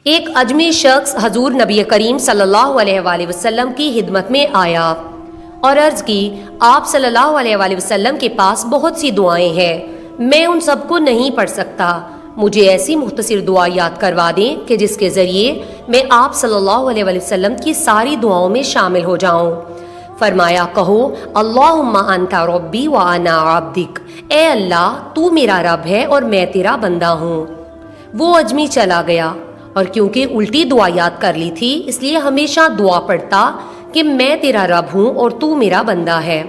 ایک اجمی شخص حضور نبی کریم صلی اللہ علیہ وآلہ وسلم کی خدمت میں آیا اور عرض کی، آپ صلی اللہ علیہ وآلہ وسلم کے پاس بہت سی دعائیں ہیں، میں ان سب کو نہیں پڑھ سکتا، مجھے ایسی مختصر دعا یاد کروا دیں کہ جس کے ذریعے میں آپ صلی اللہ علیہ وآلہ وسلم کی ساری دعاؤں میں شامل ہو جاؤں۔ فرمایا، کہو اللہم انت ربی وانا عبدک، اے اللہ تو میرا رب ہے اور میں تیرا بندہ ہوں۔ وہ اجمی چلا گیا اور کیونکہ الٹی دعا یاد کر لی تھی اس لیے ہمیشہ دعا پڑھتا کہ میں تیرا رب ہوں اور تو میرا بندہ ہے۔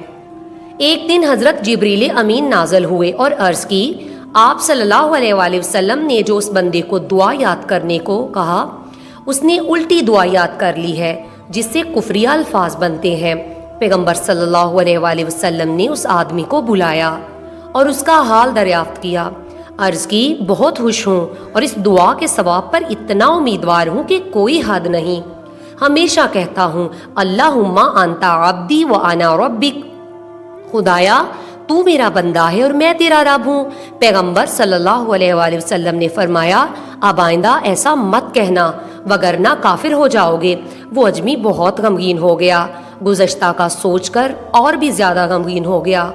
ایک دن حضرت جبریل امین نازل ہوئے اور عرض کی، آپ صلی اللہ علیہ وآلہ وسلم نے جو اس بندے کو دعا یاد کرنے کو کہا اس نے الٹی دعا یاد کر لی ہے جس سے کفریہ الفاظ بنتے ہیں۔ پیغمبر صلی اللہ علیہ وآلہ وسلم نے اس آدمی کو بلایا اور اس کا حال دریافت کیا۔ عرض کی، بہت خوش ہوں اور اس دعا کے ثواب پر اتنا امیدوار ہوں کہ کوئی حد نہیں۔ ہمیشہ کہتا ہوں اللہم انت عبدی وانا ربک، خدایا تو میرا بندہ ہے اور میں تیرا رب ہوں۔ پیغمبر صلی اللہ علیہ وآلہ وسلم نے فرمایا، اب آئندہ ایسا مت کہنا وگرنہ کافر ہو جاؤ گے۔ وہ اجمی بہت غمگین ہو گیا، گزشتہ کا سوچ کر اور بھی زیادہ غمگین ہو گیا۔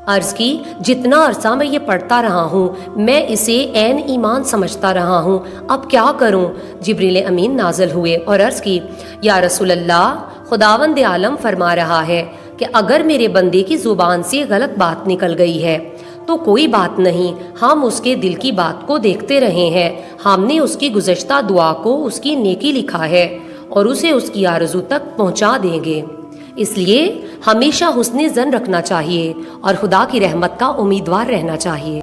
عرض کی، جتنا عرصہ میں یہ پڑھتا رہا ہوں میں اسے عین ایمان سمجھتا رہا ہوں، اب کیا کروں؟ جبریل امین نازل ہوئے اور عرض کی، یا رسول اللہ، خداوند عالم فرما رہا ہے کہ اگر میرے بندے کی زبان سے غلط بات نکل گئی ہے تو کوئی بات نہیں، ہم اس کے دل کی بات کو دیکھتے رہے ہیں، ہم نے اس کی گزشتہ دعا کو اس کی نیکی لکھا ہے اور اسے اس کی آرزو تک پہنچا دیں گے۔ اس لیے ہمیشہ حسن ظن رکھنا چاہیے اور خدا کی رحمت کا امیدوار رہنا چاہیے۔